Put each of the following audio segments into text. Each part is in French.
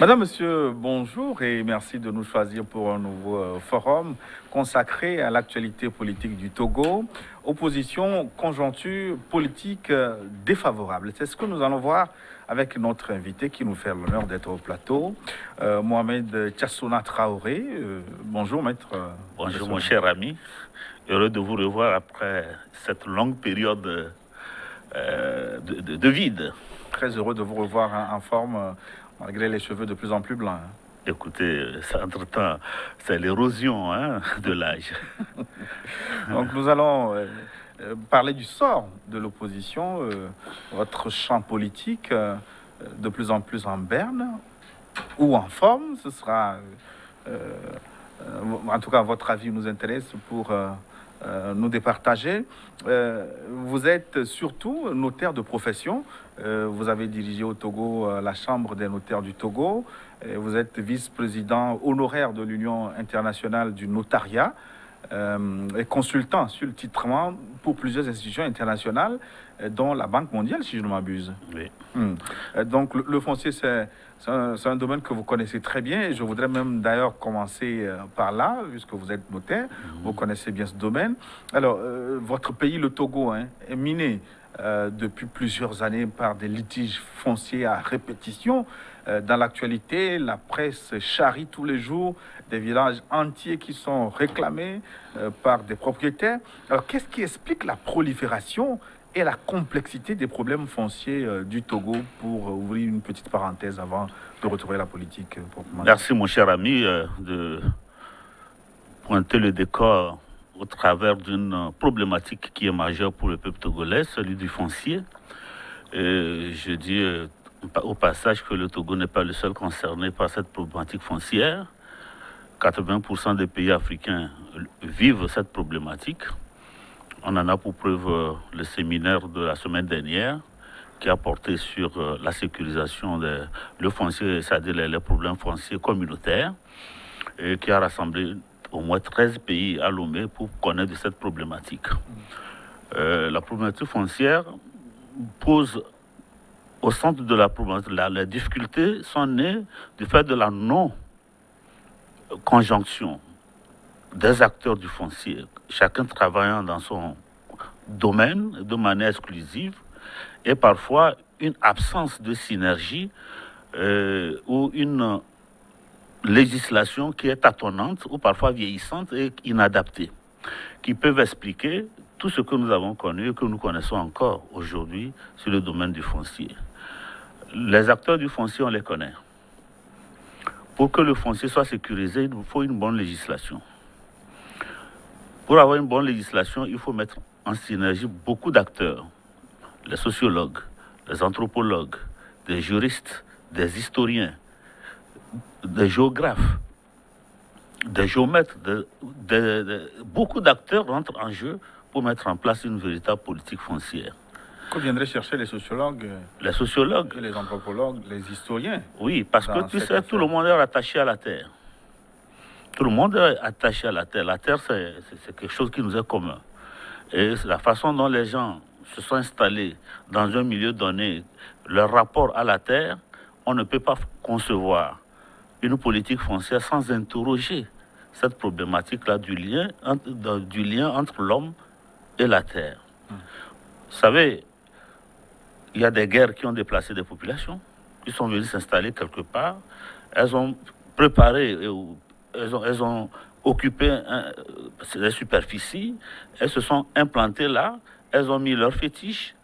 Madame, Monsieur, bonjour et merci de nous choisir pour un nouveau forum consacré à l'actualité politique du Togo. Opposition, conjoncture politique défavorable. C'est ce que nous allons voir avec notre invité qui nous fait l'honneur d'être au plateau, Mohamed Tchassouna Traoré. Bonjour, maître. Bonjour, mon cher ami. Heureux de vous revoir après cette longue période de vide. Très heureux de vous revoir en forme, malgré les cheveux de plus en plus blancs. Écoutez, entre-temps, c'est l'érosion de l'âge. Donc nous allons parler du sort de l'opposition, votre champ politique de plus en plus en berne ou en forme. Ce sera, en tout cas, votre avis nous intéresse pour nous départager. Vous êtes surtout notaire de profession. Vous avez dirigé au Togo la Chambre des notaires du Togo. Vous êtes vice-président honoraire de l'Union internationale du notariat et consultant sur le titrement pour plusieurs institutions internationales, dont la Banque mondiale, si je ne m'abuse. Oui. Donc le foncier, c'est un domaine que vous connaissez très bien et je voudrais même d'ailleurs commencer par là, puisque vous êtes notaire, vous connaissez bien ce domaine. Alors, votre pays, le Togo, est miné depuis plusieurs années par des litiges fonciers à répétition. Dans l'actualité, la presse charrie tous les jours des villages entiers qui sont réclamés par des propriétaires. Alors, qu'est-ce qui explique la prolifération et la complexité des problèmes fonciers du Togo, pour ouvrir une petite parenthèse avant de retrouver la politique proprement? Merci, mon cher ami, de pointer le décor au travers d'une problématique qui est majeure pour le peuple togolais, celui du foncier. Et je dis au passage que le Togo n'est pas le seul concerné par cette problématique foncière. 80% des pays africains vivent cette problématique. On en a pour preuve le séminaire de la semaine dernière qui a porté sur la sécurisation le foncier, c'est-à-dire les problèmes fonciers communautaires, et qui a rassemblé au moins 13 pays à Lomé pour connaître de cette problématique. La problématique foncière pose au centre de la problématique. Les difficultés sont nées du fait de la non-conjonction des acteurs du foncier, chacun travaillant dans son domaine de manière exclusive, et parfois une absence de synergie ou une législation qui est tâtonnante ou parfois vieillissante et inadaptée, qui peuvent expliquer tout ce que nous avons connu et que nous connaissons encore aujourd'hui sur le domaine du foncier. Les acteurs du foncier, on les connaît. Pour que le foncier soit sécurisé, il faut une bonne législation. Pour avoir une bonne législation, il faut mettre en synergie beaucoup d'acteurs. Les sociologues, les anthropologues, des juristes, des historiens, des géographes, des géomètres, beaucoup d'acteurs rentrent en jeu pour mettre en place une véritable politique foncière. Que viendraient chercher les sociologues, les anthropologues, les historiens? Oui, parce que tu sais, tout le monde est attaché à la terre. Tout le monde est attaché à la terre. La terre, c'est quelque chose qui nous est commun. Et la façon dont les gens se sont installés dans un milieu donné, leur rapport à la terre, on ne peut pas concevoir une politique foncière sans interroger cette problématique-là du lien entre l'homme et la terre. Vous savez, il y a des guerres qui ont déplacé des populations, qui sont venues s'installer quelque part. Elles ont préparé, elles ont occupé des superficies, elles se sont implantées là, elles ont mis leurs fétiches,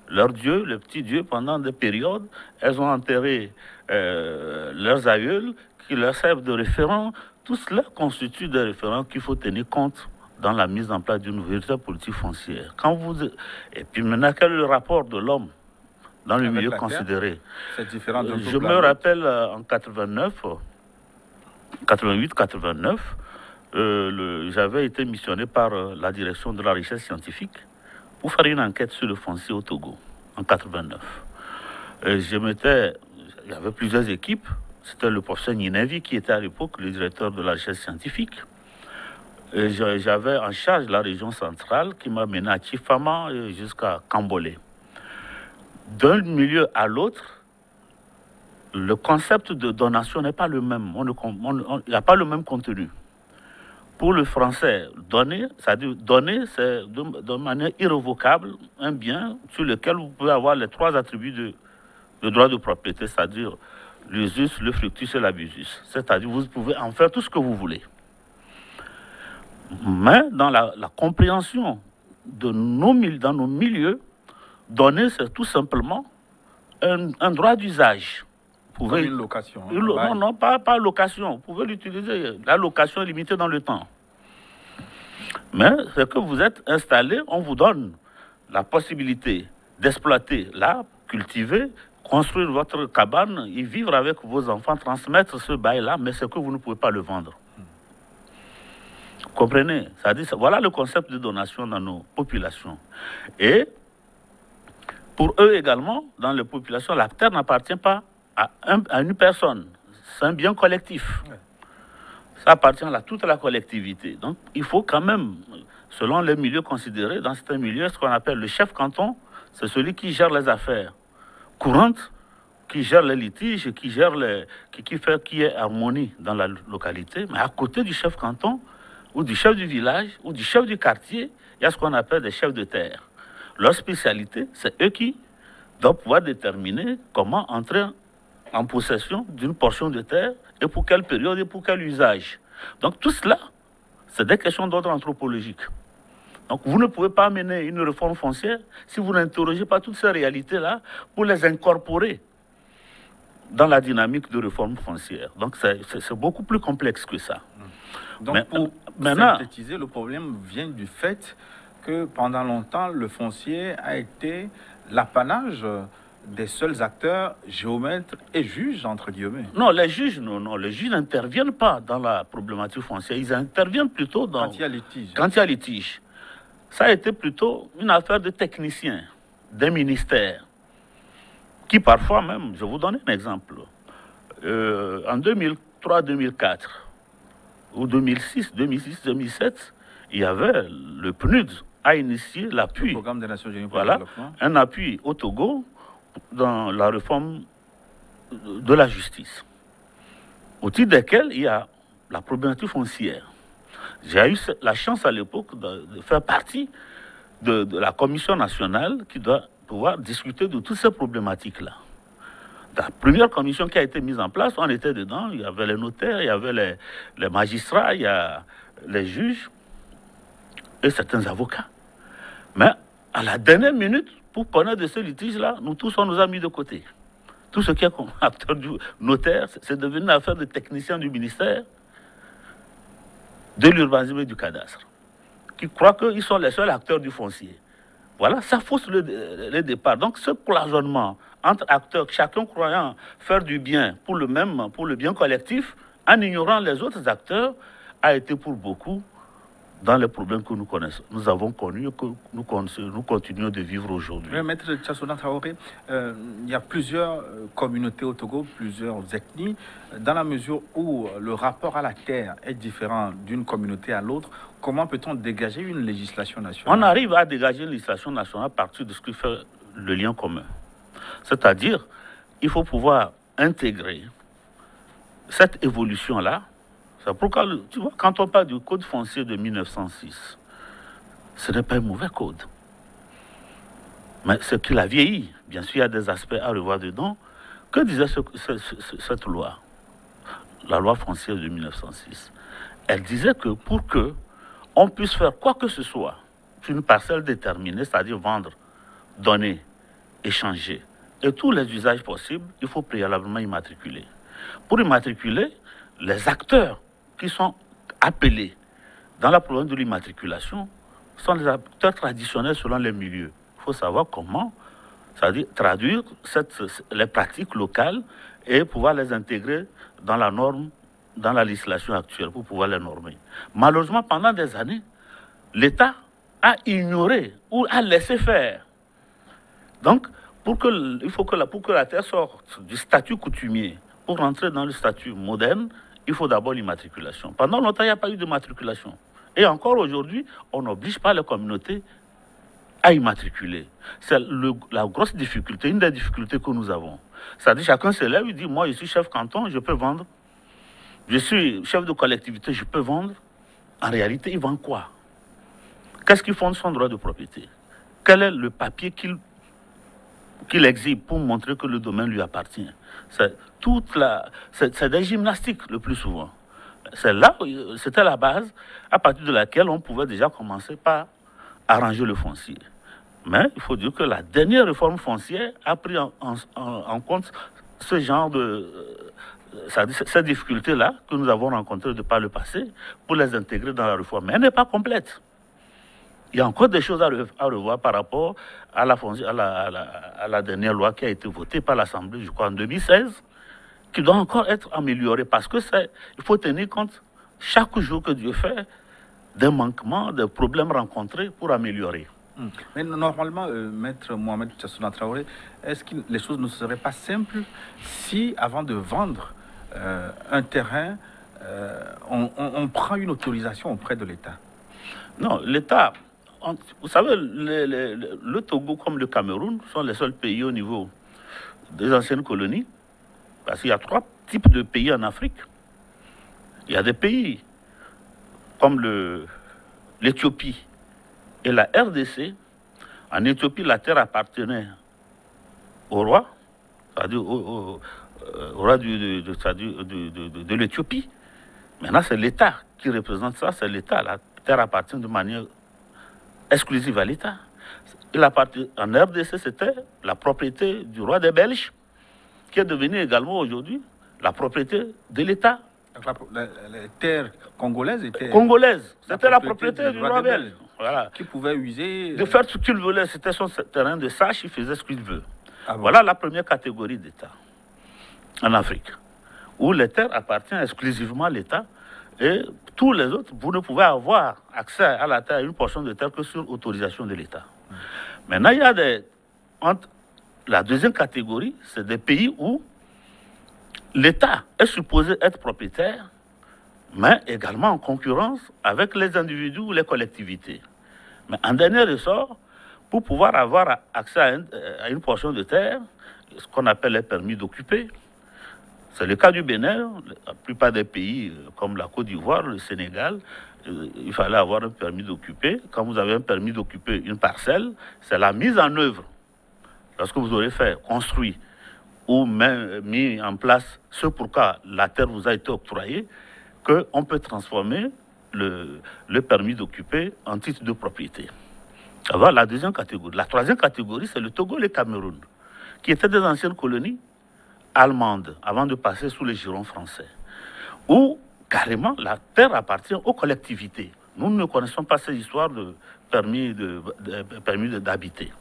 leurs dieux, les petits dieux pendant des périodes, elles ont enterré leurs aïeuls qui leur servent de référents. Tout cela constitue des référents qu'il faut tenir compte dans la mise en place d'une véritable politique foncière. Et puis maintenant, quel est le rapport de l'homme dans le milieu considéré? C'est différent de Je me rappelle en 88-89, j'avais été missionné par la direction de la recherche scientifique pour faire une enquête sur le foncier au Togo en 89. Il y avait plusieurs équipes. C'était le professeur Ninevi qui était à l'époque le directeur de la recherche scientifique. J'avais en charge la région centrale qui m'a mené à Chifama jusqu'à Kambolé. D'un milieu à l'autre, le concept de donation n'est pas le même. Il n'y a pas le même contenu. Pour le français, donner, c'est-à-dire donner, c'est de manière irrévocable un bien sur lequel vous pouvez avoir les 3 attributs de droit de propriété, c'est-à-dire l'usus, le fructus et l'abusus. C'est-à-dire vous pouvez en faire tout ce que vous voulez. Mais dans la compréhension dans nos milieux, donner, c'est tout simplement un droit d'usage. Comme une location. Non, pas location. Vous pouvez l'utiliser. La location est limitée dans le temps. Mais c'est que vous êtes installé, on vous donne la possibilité d'exploiter l'arbre, cultiver, construire votre cabane, y vivre avec vos enfants, transmettre ce bail-là, mais c'est que vous ne pouvez pas le vendre. Vous comprenez? Voilà le concept de donation dans nos populations. Et pour eux également, dans les populations, la terre n'appartient pas à une personne. C'est un bien collectif. Ça appartient à toute la collectivité. Donc, il faut quand même, selon les milieux considérés, dans certains milieux, ce qu'on appelle le chef canton, c'est celui qui gère les affaires courantes, qui gère les litiges, qui fait qu'il y ait harmonie dans la localité. Mais à côté du chef canton, ou du chef du village, ou du chef du quartier, il y a ce qu'on appelle des chefs de terre. Leur spécialité, c'est eux qui doivent pouvoir déterminer comment entrer en possession d'une portion de terre et pour quelle période et pour quel usage. Donc tout cela, c'est des questions d'ordre anthropologique. Donc vous ne pouvez pas mener une réforme foncière si vous n'interrogez pas toutes ces réalités-là pour les incorporer dans la dynamique de réforme foncière. Donc c'est beaucoup plus complexe que ça. Donc pour synthétiser, le problème vient du fait que pendant longtemps, le foncier a été l'apanage des seuls acteurs, géomètres et juges, entre guillemets. Non, les juges n'interviennent pas dans la problématique foncière. Ils interviennent plutôt dans... Quand il y a litige. Quand il y a litige. Ça a été plutôt une affaire de techniciens, des ministères, qui parfois même, je vous donne un exemple, en 2003-2004, ou 2006-2007, il y avait le PNUD a initié l'appui. Le programme des Nations Unies pour le développement. Un appui au Togo dans la réforme de la justice, au titre desquels il y a la problématique foncière. J'ai eu la chance à l'époque de faire partie de la commission nationale qui doit pouvoir discuter de toutes ces problématiques-là. La première commission qui a été mise en place, on était dedans, il y avait les notaires, il y avait les magistrats, il y a les juges et certains avocats. Mais à la dernière minute, pour connaître de ce litige-là, nous tous, on nous a mis de côté. Tout ce qui est comme acteur du notaire, c'est devenu une affaire de techniciens du ministère de l'urbanisme et du cadastre, qui croient qu'ils sont les seuls acteurs du foncier. Voilà, ça fausse le départ. Donc ce cloisonnement entre acteurs, chacun croyant faire du bien pour le bien collectif, en ignorant les autres acteurs, a été pour beaucoup dans les problèmes que nous connaissons. Nous avons connu et que nous continuons de vivre aujourd'hui. Oui, Maître Tchassona Traoré, il y a plusieurs communautés au Togo, plusieurs ethnies. Dans la mesure où le rapport à la terre est différent d'une communauté à l'autre, comment peut-on dégager une législation nationale? On arrive à dégager une législation nationale à partir de ce qui fait le lien commun. C'est-à-dire, il faut pouvoir intégrer cette évolution-là. C'est pourquoi, tu vois, quand on parle du code foncier de 1906, ce n'est pas un mauvais code. Mais ce qu'il a vieilli, bien sûr, il y a des aspects à revoir dedans. Que disait cette loi? La loi foncière de 1906. Elle disait que pour qu'on puisse faire quoi que ce soit sur une parcelle déterminée, c'est-à-dire vendre, donner, échanger, et tous les usages possibles, il faut préalablement immatriculer. Pour immatriculer, les acteurs qui sont appelés dans la province de l'immatriculation sont les acteurs traditionnels selon les milieux. Il faut savoir comment, c'est-à-dire traduire les pratiques locales et pouvoir les intégrer dans la norme, dans la législation actuelle pour pouvoir les normer. Malheureusement, pendant des années, l'État a ignoré ou a laissé faire. Donc, pour que la terre sorte du statut coutumier, pour rentrer dans le statut moderne, il faut d'abord l'immatriculation. Pendant longtemps, il n'y a pas eu de matriculation. Et encore aujourd'hui, on n'oblige pas les communautés à immatriculer. C'est la grosse difficulté, une des difficultés que nous avons. Ça dit, chacun se lève, il dit, moi, je suis chef canton, je peux vendre. Je suis chef de collectivité, je peux vendre. En réalité, il vend quoi? Qu'est-ce qui fonde son droit de propriété? Quel est le papier qu'il exhibe pour montrer que le domaine lui appartient? C'est des gymnastiques le plus souvent. C'était la base à partir de laquelle on pouvait déjà commencer par arranger le foncier. Mais il faut dire que la dernière réforme foncière a pris en compte ce genre ces difficultés-là que nous avons rencontrées de par le passé pour les intégrer dans la réforme. Mais elle n'est pas complète. Il y a encore des choses à revoir par rapport à la dernière loi qui a été votée par l'Assemblée, je crois, en 2016, qui doit encore être améliorée parce que il faut tenir compte chaque jour que Dieu fait des manquements, des problèmes rencontrés pour améliorer. Mais normalement, Maître Mohamed Tchassouna Traoré, est-ce que les choses ne seraient pas simples si, avant de vendre un terrain, on prend une autorisation auprès de l'État? Non, l'État, vous savez, le Togo comme le Cameroun sont les seuls pays au niveau des anciennes colonies, parce qu'il y a 3 types de pays en Afrique. Il y a des pays comme l'Éthiopie et la RDC. En Éthiopie, la terre appartenait au roi, c'est-à-dire au roi de l'Éthiopie. Maintenant, c'est l'État qui représente ça, c'est l'État. La terre appartient de manière exclusive à l'État. En RDC, c'était la propriété du roi des Belges, qui est devenue également aujourd'hui la propriété de l'État. Les terres congolaises étaient... Congolaises, c'était la propriété du roi belge. Voilà. Qui pouvait user... De faire ce qu'il voulait, c'était son terrain de sage, il faisait ce qu'il veut. Ah bon? Voilà la première catégorie d'État en Afrique, où les terres appartiennent exclusivement à l'État et tous les autres, vous ne pouvez avoir accès à la terre, à une portion de terre que sur autorisation de l'État. Maintenant, il y a la deuxième catégorie, c'est des pays où l'État est supposé être propriétaire, mais également en concurrence avec les individus ou les collectivités. Mais en dernier ressort, pour pouvoir avoir accès à une portion de terre, ce qu'on appelle les permis d'occuper, c'est le cas du Bénin, la plupart des pays comme la Côte d'Ivoire, le Sénégal, il fallait avoir un permis d'occuper. Quand vous avez un permis d'occuper une parcelle, c'est la mise en œuvre. Lorsque vous aurez fait, construit ou même mis en place ce pourquoi la terre vous a été octroyée, qu'on peut transformer le permis d'occuper en titre de propriété. Alors, la deuxième catégorie. La troisième catégorie, c'est le Togo et le Cameroun, qui étaient des anciennes colonies allemandes avant de passer sous les girons français, où carrément la terre appartient aux collectivités. Nous ne connaissons pas ces histoires de permis d'habiter.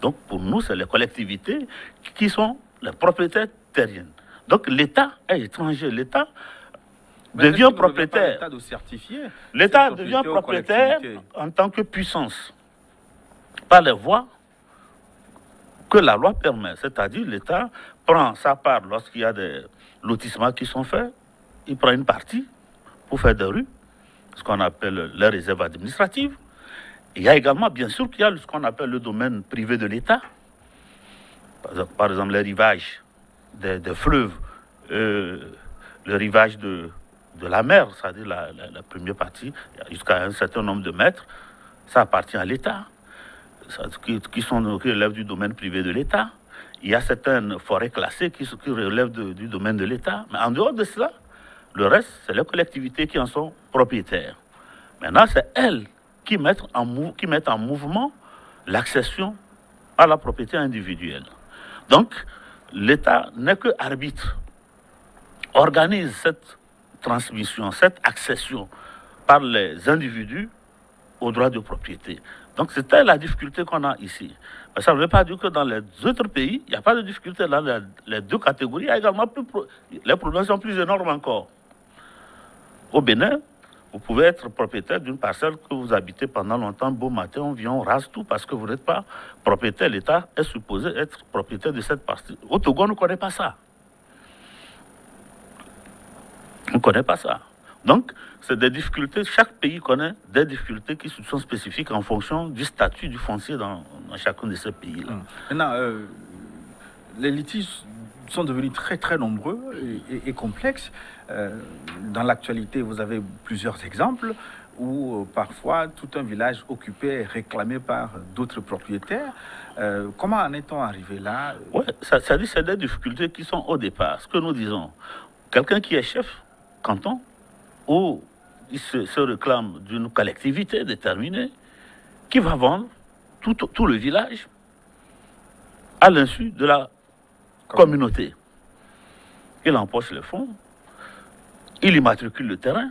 Donc pour nous, c'est les collectivités qui sont les propriétaires terriens. Donc l'État est étranger. L'État devient propriétaire. L'État devient propriétaire en tant que puissance par les voies que la loi permet. C'est-à-dire l'État prend sa part lorsqu'il y a des lotissements qui sont faits. Il prend une partie pour faire des rues, ce qu'on appelle les réserves administratives. Il y a également, bien sûr, qu'il y a ce qu'on appelle le domaine privé de l'État. Par exemple, les rivages des fleuves, le rivage de la mer, c'est-à-dire la première partie, jusqu'à un certain nombre de mètres, ça appartient à l'État, qui relèvent du domaine privé de l'État. Il y a certaines forêts classées qui relèvent du domaine de l'État. Mais en dehors de cela, le reste, c'est les collectivités qui en sont propriétaires. Maintenant, c'est elles qui mettent en mouvement l'accession à la propriété individuelle. Donc, l'État n'est que arbitre, organise cette transmission, cette accession par les individus aux droits de propriété. Donc, c'était la difficulté qu'on a ici. Mais ça ne veut pas dire que dans les autres pays, il n'y a pas de difficulté dans les deux catégories. Il y a également les problèmes sont plus énormes encore. Au Bénin, vous pouvez être propriétaire d'une parcelle que vous habitez pendant longtemps. Beau matin, on vient, on rase tout parce que vous n'êtes pas propriétaire. L'État est supposé être propriétaire de cette partie. Au Togo, on ne connaît pas ça. On ne connaît pas ça. Donc, c'est des difficultés. Chaque pays connaît des difficultés qui sont spécifiques en fonction du statut du foncier dans chacun de ces pays-là. Maintenant, les litiges sont devenus très très nombreux et complexes. Dans l'actualité, vous avez plusieurs exemples où parfois tout un village occupé est réclamé par d'autres propriétaires. Comment en est-on arrivé là? Oui, ça dit c'est des difficultés qui sont au départ. Ce que nous disons, quelqu'un qui est chef canton ou il se réclame d'une collectivité déterminée qui va vendre tout le village à l'insu de la communauté. Il empoche les fonds, il immatricule le terrain,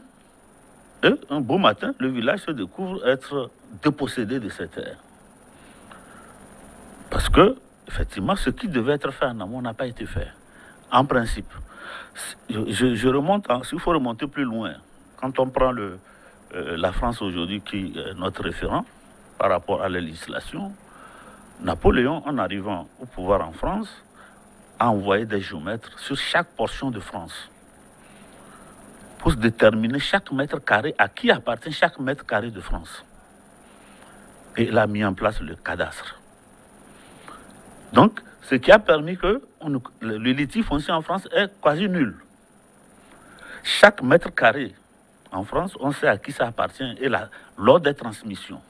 et un beau matin, le village se découvre être dépossédé de ses terres. Parce que, effectivement, ce qui devait être fait en amont n'a pas été fait. En principe, je remonte, s'il faut remonter plus loin, quand on prend la France aujourd'hui qui est notre référent par rapport à la législation, Napoléon, en arrivant au pouvoir en France, a envoyé des géomètres sur chaque portion de France pour déterminer chaque mètre carré, à qui appartient chaque mètre carré de France. Et il a mis en place le cadastre. Donc, ce qui a permis que le litige foncier en France est quasi nul. Chaque mètre carré en France, on sait à qui ça appartient et lors des transmissions.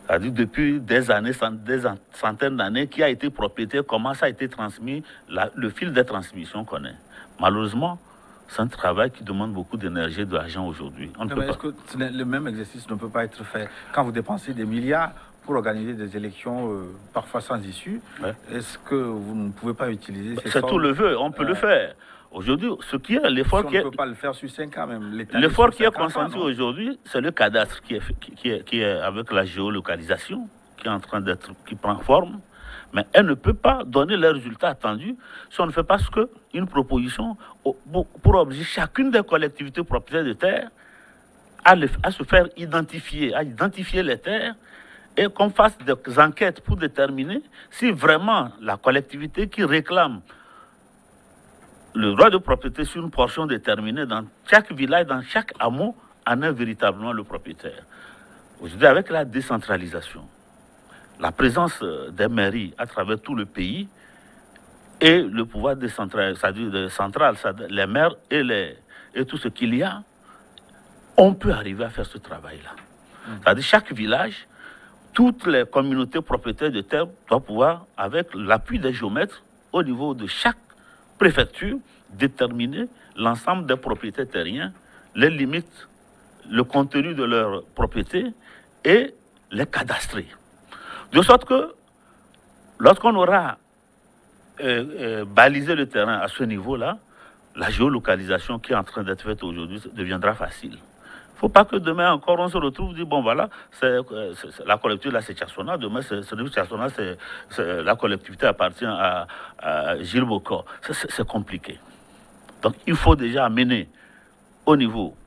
C'est-à-dire depuis des années, des centaines d'années, qui a été propriétaire, comment ça a été transmis, le fil des transmissions qu'on connaît. Malheureusement, c'est un travail qui demande beaucoup d'énergie et d'argent aujourd'hui. Est-ce que le même exercice ne peut pas être fait quand vous dépensez des milliards pour organiser des élections parfois sans issue? Ouais. Est-ce que vous ne pouvez pas utiliser ces C'est tout le vœu, on peut le faire. Aujourd'hui, ce qui est l'effort si on ne peut pas le faire sur 5 ans même. L'effort qui est consenti aujourd'hui, c'est le cadastre qui est avec la géolocalisation, qui est en train d'être, qui prend forme, mais elle ne peut pas donner les résultats attendus si on ne fait pas ce qu'une proposition pour obliger chacune des collectivités propriétaires de terres à se faire identifier, à identifier les terres et qu'on fasse des enquêtes pour déterminer si vraiment la collectivité qui réclame le droit de propriété sur une portion déterminée dans chaque village, dans chaque hameau, en est véritablement le propriétaire. Aujourd'hui, avec la décentralisation, la présence des mairies à travers tout le pays et le pouvoir décentralisé, c'est-à-dire central, les maires et tout ce qu'il y a, on peut arriver à faire ce travail-là. C'est-à-dire chaque village, toutes les communautés propriétaires de terres doivent pouvoir, avec l'appui des géomètres, au niveau de chaque préfecture, déterminer l'ensemble des propriétaires terriens, les limites, le contenu de leur propriété et les cadastrer. De sorte que, lorsqu'on aura balisé le terrain à ce niveau-là, la géolocalisation qui est en train d'être faite aujourd'hui deviendra facile. Il ne faut pas que demain encore on se retrouve et dit bon voilà, c'est la collectivité là c'est Tchassona, demain c'est Tchassona, la collectivité appartient à Gilles Bocor. C'est compliqué. Donc il faut déjà amener au niveau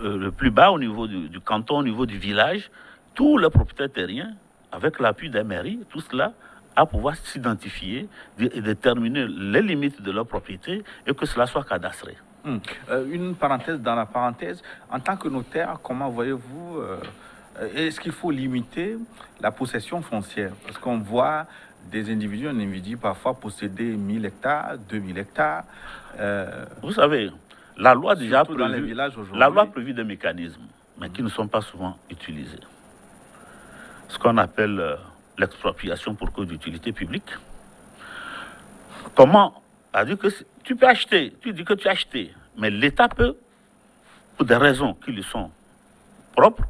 le plus bas, au niveau du canton, au niveau du village, tous les propriétaires terriens, avec l'appui des mairies, tout cela, à pouvoir s'identifier et déterminer les limites de leur propriété et que cela soit cadastré. Une parenthèse dans la parenthèse, en tant que notaire, comment voyez-vous, est-ce qu'il faut limiter la possession foncière? Parce qu'on voit des individus, un individu parfois posséder 1000 hectares, 2000 hectares. Vous savez, la loi déjà prévu des mécanismes, mais qui ne sont pas souvent utilisés. Ce qu'on appelle l'expropriation pour cause d'utilité publique. Comment? C'est-à-dire que tu peux acheter, tu dis que tu as acheté, mais l'État peut, pour des raisons qui lui sont propres,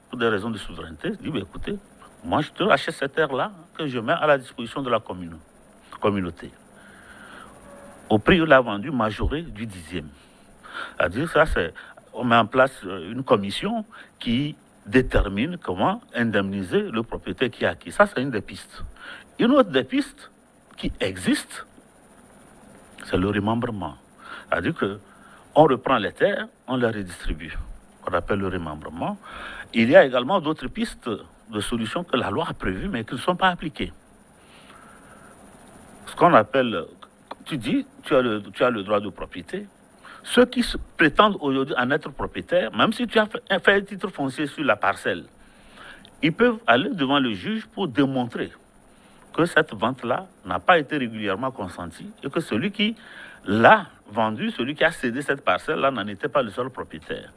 pour des raisons de souveraineté, dit bah, écoutez, moi je te rachète cette terre-là que je mets à la disposition de la communauté. Au prix où l'a vendu, majoré du 10e. C'est-à-dire ça, on met en place une commission qui détermine comment indemniser le propriétaire qui a acquis. Ça, c'est une des pistes. Une autre des pistes qui existe, c'est le remembrement. C'est-à-dire qu'on reprend les terres, on les redistribue. On appelle le remembrement. Il y a également d'autres pistes de solutions que la loi a prévues, mais qui ne sont pas appliquées. Ce qu'on appelle, tu dis, tu as le droit de propriété. Ceux qui prétendent aujourd'hui en être propriétaires, même si tu as fait un titre foncier sur la parcelle, ils peuvent aller devant le juge pour démontrer que cette vente-là n'a pas été régulièrement consentie et que celui qui l'a vendu, celui qui a cédé cette parcelle-là, n'en était pas le seul propriétaire.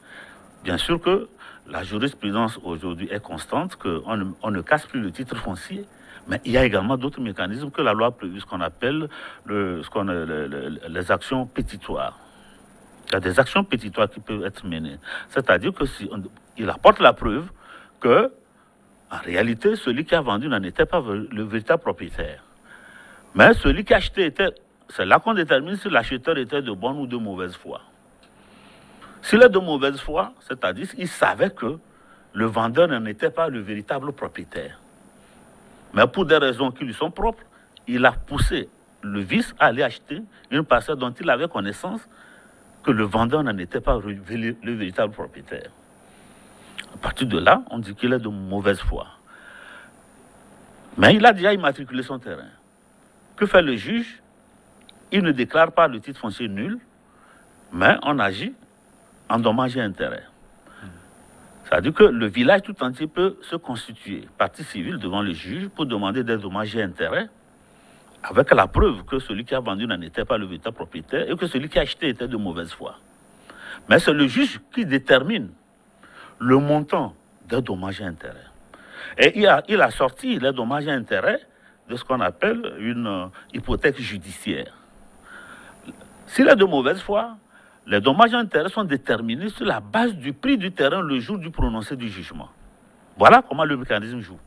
Bien sûr que la jurisprudence aujourd'hui est constante, qu'on ne casse plus le titre foncier, mais il y a également d'autres mécanismes que la loi prévoit, ce qu'on appelle les actions pétitoires. Il y a des actions pétitoires qui peuvent être menées. C'est-à-dire que si il apporte la preuve que, en réalité, celui qui a vendu n'en était pas le véritable propriétaire. Mais celui qui a acheté était... C'est là qu'on détermine si l'acheteur était de bonne ou de mauvaise foi. S'il est de mauvaise foi, c'est-à-dire qu'il savait que le vendeur n'en était pas le véritable propriétaire. Mais pour des raisons qui lui sont propres, il a poussé le vice à aller acheter une parcelle dont il avait connaissance que le vendeur n'en était pas le véritable propriétaire. À partir de là, on dit qu'il est de mauvaise foi. Mais il a déjà immatriculé son terrain. Que fait le juge? Il ne déclare pas le titre foncier nul, mais on agit en dommages et intérêts. C'est-à-dire que le village tout entier peut se constituer partie civile devant le juge pour demander des dommages et intérêts, avec la preuve que celui qui a vendu n'en était pas le véritable propriétaire et que celui qui a acheté était de mauvaise foi. Mais c'est le juge qui détermine le montant des dommages et intérêts. Et il a sorti les dommages et intérêts de ce qu'on appelle une hypothèque judiciaire. S'il est de mauvaise foi, les dommages et intérêts sont déterminés sur la base du prix du terrain le jour du prononcé du jugement. Voilà comment le mécanisme joue.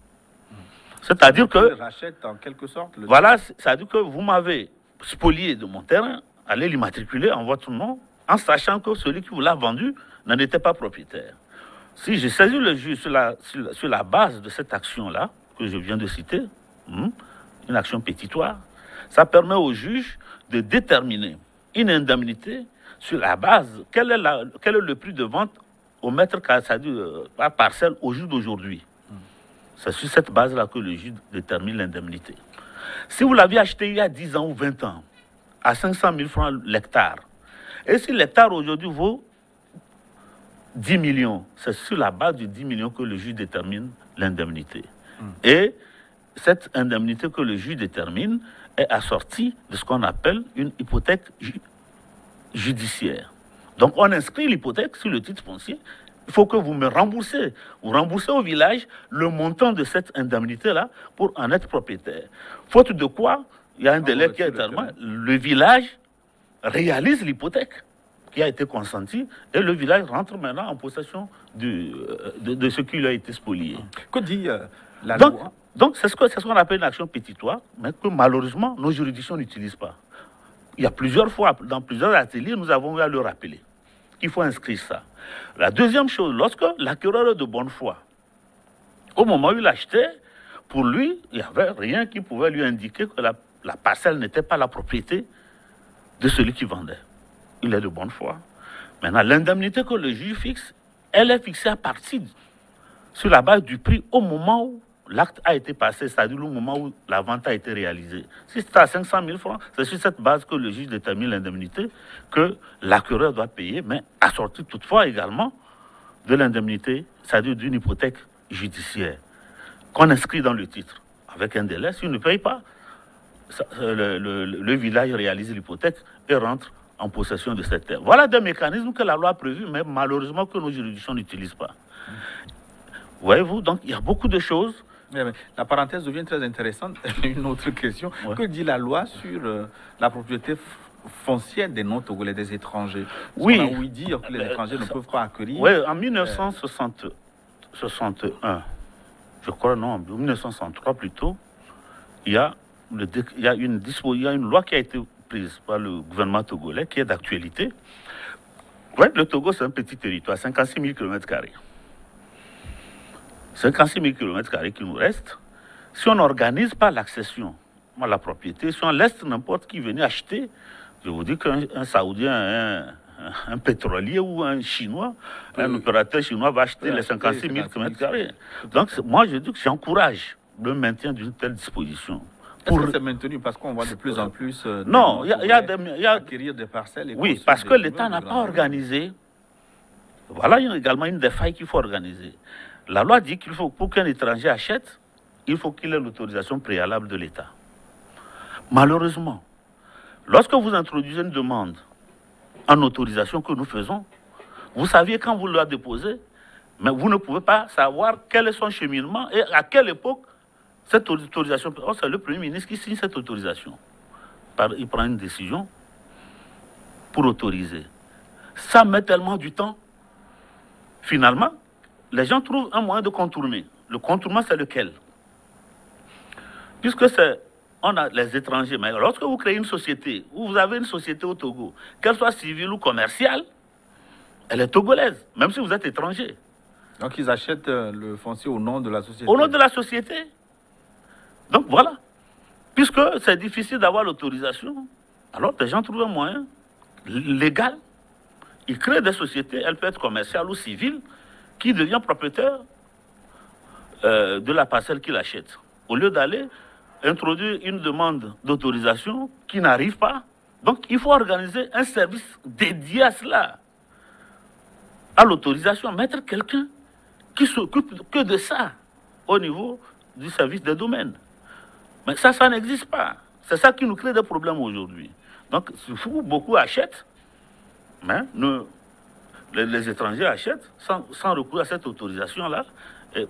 C'est-à-dire que... rachète en quelque sorte le voilà, c'est-à-dire que vous m'avez spolié de mon terrain, allez l'immatriculer en votre nom, en sachant que celui qui vous l'a vendu n'en était pas propriétaire. Si je saisis le juge sur la base de cette action-là, que je viens de citer, une action pétitoire, ça permet au juge de déterminer une indemnité sur la base, quel est le prix de vente au mètre carré, c'est-à-dire par parcelle au jour d'aujourd'hui. C'est sur cette base-là que le juge détermine l'indemnité. Si vous l'aviez acheté il y a 10 ans ou 20 ans, à 500 000 francs l'hectare, et si l'hectare aujourd'hui vaut 10 millions, c'est sur la base de 10 millions que le juge détermine l'indemnité. Et cette indemnité que le juge détermine est assortie de ce qu'on appelle une hypothèque judiciaire. Donc on inscrit l'hypothèque sur le titre foncier. Il faut que vous me remboursez. Vous remboursez au village le montant de cette indemnité-là pour en être propriétaire. Faute de quoi, il y a un délai qui est tellement... Le village réalise l'hypothèque qui a été consentie et le village rentre maintenant en possession de ce qui lui a été spolié. Que dit la loi? Donc c'est ce qu'on appelle une action pétitoire, mais que malheureusement nos juridictions n'utilisent pas. Il y a plusieurs fois, dans plusieurs ateliers, nous avons eu à le rappeler. Il faut inscrire ça. La deuxième chose, lorsque l'acquéreur est de bonne foi, au moment où il achetait, pour lui, il n'y avait rien qui pouvait lui indiquer que la parcelle n'était pas la propriété de celui qui vendait. Il est de bonne foi. Maintenant, l'indemnité que le juge fixe, elle est fixée à partir sur la base du prix au moment où l'acte a été passé, c'est-à-dire au moment où la vente a été réalisée. Si c'est à 500 000 francs, c'est sur cette base que le juge détermine l'indemnité que l'acquéreur doit payer, mais assorti toutefois également de l'indemnité, c'est-à-dire d'une hypothèque judiciaire, qu'on inscrit dans le titre, avec un délai. S'il ne paye pas, le village réalise l'hypothèque et rentre en possession de cette terre. Voilà des mécanismes que la loi a prévus, mais malheureusement que nos juridictions n'utilisent pas. Voyez-vous, donc il y a beaucoup de choses. La parenthèse devient très intéressante. Une autre question. Ouais. Que dit la loi sur la propriété foncière des non-togolais, des étrangers? Oui. On a ouï dire que les étrangers ne peuvent pas acquérir. Oui, en 1961, je crois, non, en 1963 plutôt, il y a une loi qui a été prise par le gouvernement togolais qui est d'actualité. Oui, le Togo, c'est un petit territoire, 56 000 km². 56 000 km² qui nous reste, si on n'organise pas l'accession à la propriété, si on laisse n'importe qui venir acheter, je vous dis qu'un Saoudien, un pétrolier ou un Chinois, un opérateur chinois va acheter les 56 000 km². Donc moi je dis que j'encourage le maintien d'une telle disposition. Est-ce que c'est maintenu parce qu'on voit de plus en plus non, il y a acquérir des parcelles? Oui, parce que l'État n'a pas organisé. Voilà également une des failles qu'il faut organiser. La loi dit qu'il faut, pour qu'un étranger achète, il faut qu'il ait l'autorisation préalable de l'État. Malheureusement, lorsque vous introduisez une demande en autorisation que nous faisons, vous saviez quand vous la déposez, mais vous ne pouvez pas savoir quel est son cheminement et à quelle époque cette autorisation. Oh, c'est le Premier ministre qui signe cette autorisation. Il prend une décision pour autoriser. Ça met tellement du temps. Finalement, les gens trouvent un moyen de contourner. Le contournement, c'est lequel? Puisque on a les étrangers. Mais lorsque vous créez une société, ou vous avez une société au Togo, qu'elle soit civile ou commerciale, elle est togolaise, même si vous êtes étranger. Donc ils achètent le foncier au nom de la société. Au nom de la société. Donc voilà. Puisque c'est difficile d'avoir l'autorisation, alors les gens trouvent un moyen légal. Ils créent des sociétés, elles peuvent être commerciales ou civiles, qui devient propriétaire de la parcelle qu'il achète. Au lieu d'aller introduire une demande d'autorisation qui n'arrive pas. Donc il faut organiser un service dédié à cela, à l'autorisation, mettre quelqu'un qui s'occupe que de ça au niveau du service des domaines. Mais ça n'existe pas. C'est ça qui nous crée des problèmes aujourd'hui. Donc, beaucoup achètent, mais les étrangers achètent sans recours à cette autorisation-là,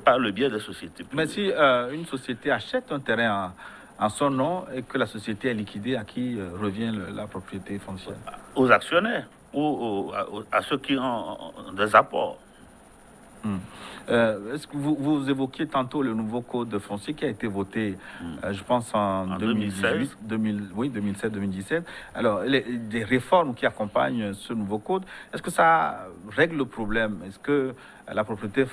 par le biais des sociétés. Mais si une société achète un terrain en son nom et que la société est liquidée, à qui revient la propriété foncière? Aux actionnaires ou à ceux qui ont des apports. Est-ce que vous évoquiez tantôt le nouveau code foncier qui a été voté, je pense, en 2018, 2017-2017. Alors, des réformes qui accompagnent ce nouveau code, est-ce que ça règle le problème? Est-ce que la propriété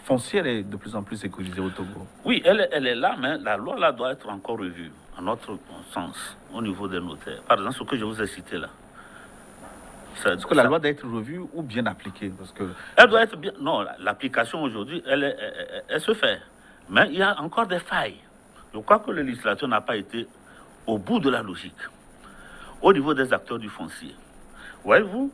foncière est de plus en plus sécurisée au Togo? Oui, elle est là, mais la loi là doit être encore revue, à notre sens, au niveau des notaires. Par exemple, ce que je vous ai cité là. Est-ce que la loi doit être revue ou bien appliquée? Parce que elle doit être bien. Non, l'application aujourd'hui, elle se fait. Mais il y a encore des failles. Je crois que le législateur n'a pas été au bout de la logique. Au niveau des acteurs du foncier. Voyez-vous,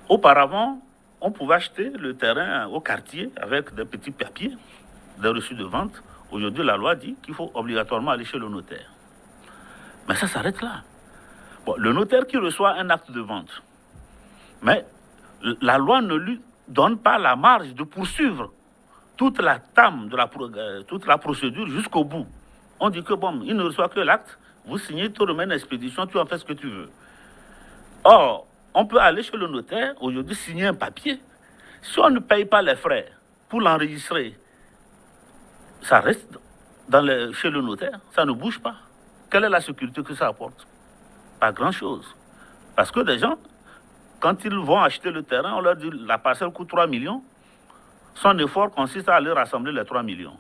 auparavant, on pouvait acheter le terrain au quartier avec des petits papiers, des reçus de vente. Aujourd'hui, la loi dit qu'il faut obligatoirement aller chez le notaire. Mais ça s'arrête là. Bon, le notaire qui reçoit un acte de vente, mais la loi ne lui donne pas la marge de poursuivre toute la trame de toute la procédure jusqu'au bout. On dit que bon, il ne reçoit que l'acte, vous signez, tu remets une expédition, tu en fais ce que tu veux. Or, on peut aller chez le notaire, aujourd'hui, signer un papier. Si on ne paye pas les frais pour l'enregistrer, ça reste chez le notaire, ça ne bouge pas. Quelle est la sécurité que ça apporte? Pas grand-chose. Parce que des gens, quand ils vont acheter le terrain, on leur dit la parcelle coûte 3 millions. Son effort consiste à aller rassembler les 3 millions.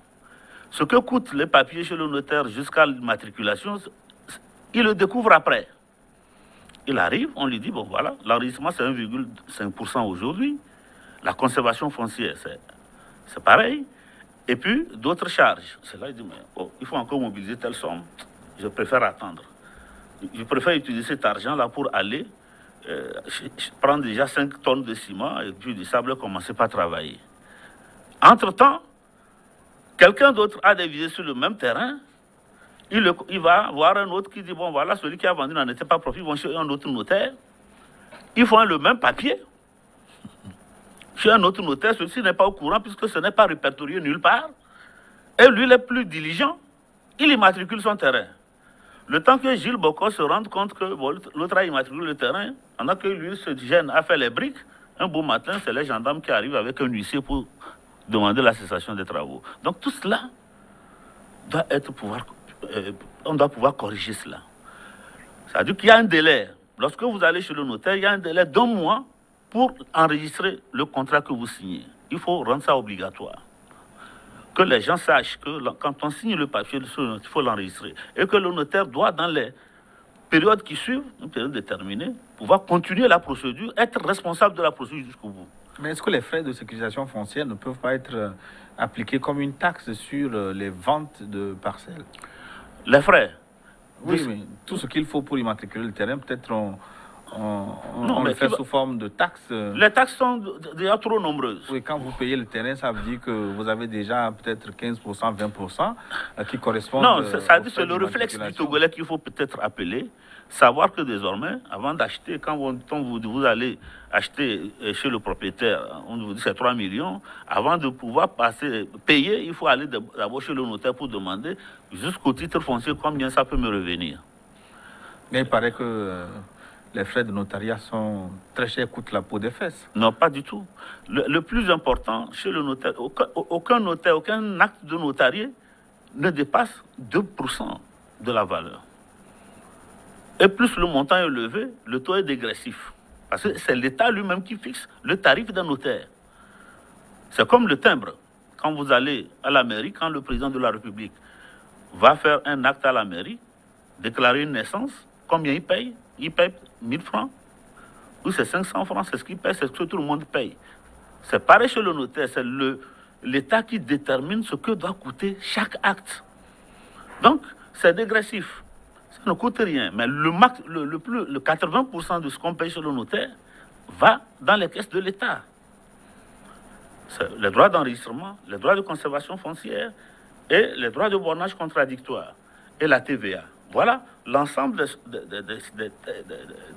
Ce que coûtent les papiers chez le notaire jusqu'à l'immatriculation, il le découvre après. Il arrive, on lui dit, bon voilà, l'enregistrement c'est 1,5% aujourd'hui. La conservation foncière, c'est pareil. Et puis, d'autres charges. C'est là, il dit, mais oh, il faut encore mobiliser telle somme. Je préfère attendre. Je préfère utiliser cet argent-là pour aller prendre déjà 5 tonnes de ciment et puis du sable et commencer par travailler. Entre-temps, quelqu'un d'autre a dévisé sur le même terrain. Il va voir un autre qui dit, bon voilà, celui qui a vendu n'en était pas profit, ils vont chez un autre notaire. Ils font le même papier. Chez un autre notaire, celui-ci n'est pas au courant puisque ce n'est pas répertorié nulle part. Et lui, il est plus diligent. Il immatricule son terrain. Le temps que Gilles Bocco se rende compte que bon, l'autre a immatriculé le terrain, pendant que lui se gêne à faire les briques, un beau matin, c'est les gendarmes qui arrivent avec un huissier pour demander la cessation des travaux. Donc tout cela doit être on doit pouvoir corriger cela. C'est-à-dire qu'il y a un délai. Lorsque vous allez chez le notaire, il y a un délai d'1 mois pour enregistrer le contrat que vous signez. Il faut rendre ça obligatoire. Que les gens sachent que quand on signe le papier, il faut l'enregistrer. Et que le notaire doit, dans les périodes qui suivent, une période déterminée, pouvoir continuer la procédure, être responsable de la procédure jusqu'au bout. Mais est-ce que les frais de sécurisation foncière ne peuvent pas être appliqués comme une taxe sur les ventes de parcelles? Les frais? Oui, mais tout ce qu'il faut pour immatriculer le terrain, peut-être on le fait sous forme de taxes. Les taxes sont déjà trop nombreuses. Oui, quand vous payez le terrain, ça veut dire que vous avez déjà peut-être 15%, 20% qui correspondent. Non, ça dit c'est le réflexe du Togolais qu'il faut peut-être appeler. Savoir que désormais, avant d'acheter, quand vous allez acheter chez le propriétaire, on vous dit c'est 3 millions, avant de pouvoir payer, il faut aller d'abord chez le notaire pour demander jusqu'au titre foncier combien ça peut me revenir. Mais il paraît que les frais de notariat sont très chers, coûtent la peau des fesses. Non, pas du tout. Le plus important, chez le notaire, aucun notaire, aucun acte de notarié ne dépasse 2% de la valeur. Et plus le montant est élevé, le taux est dégressif. Parce que c'est l'État lui-même qui fixe le tarif d'un notaire. C'est comme le timbre. Quand vous allez à la mairie, quand le président de la République va faire un acte à la mairie, déclarer une naissance, combien il paye? Il paye 1000 francs. Ou c'est 500 francs, c'est ce qu'il paye, c'est ce que tout le monde paye. C'est pareil chez le notaire, c'est l'État qui détermine ce que doit coûter chaque acte. Donc, c'est dégressif. Ça ne coûte rien, mais le 80% de ce qu'on paye sur le notaire va dans les caisses de l'État. Les droits d'enregistrement, les droits de conservation foncière et les droits de bornage contradictoire et la TVA. Voilà l'ensemble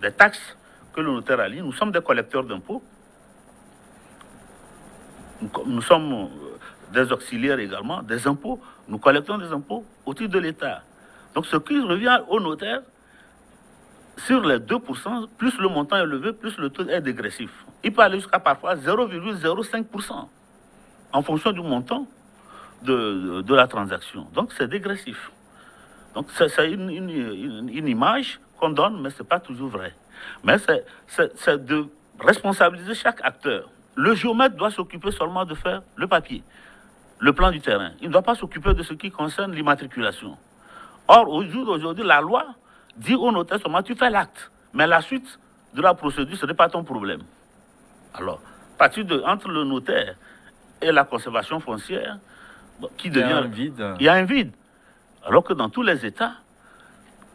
des taxes que le notaire allie. Nous sommes des collecteurs d'impôts. Nous sommes des auxiliaires également des impôts. Nous collectons des impôts au titre de l'État. Donc, ce qui revient au notaire, sur les 2%, plus le montant est élevé, plus le taux est dégressif. Il peut aller jusqu'à parfois 0,05% en fonction du montant de la transaction. Donc, c'est dégressif. Donc, c'est une image qu'on donne, mais ce n'est pas toujours vrai. Mais c'est de responsabiliser chaque acteur. Le géomètre doit s'occuper seulement de faire le papier, le plan du terrain. Il ne doit pas s'occuper de ce qui concerne l'immatriculation. Or, au jour d'aujourd'hui, la loi dit au notaire seulement tu fais l'acte, mais la suite de la procédure, ce n'est pas ton problème. Alors, entre le notaire et la conservation foncière, qui devient... Il y a un vide. Il y a un vide. Alors que dans tous les États,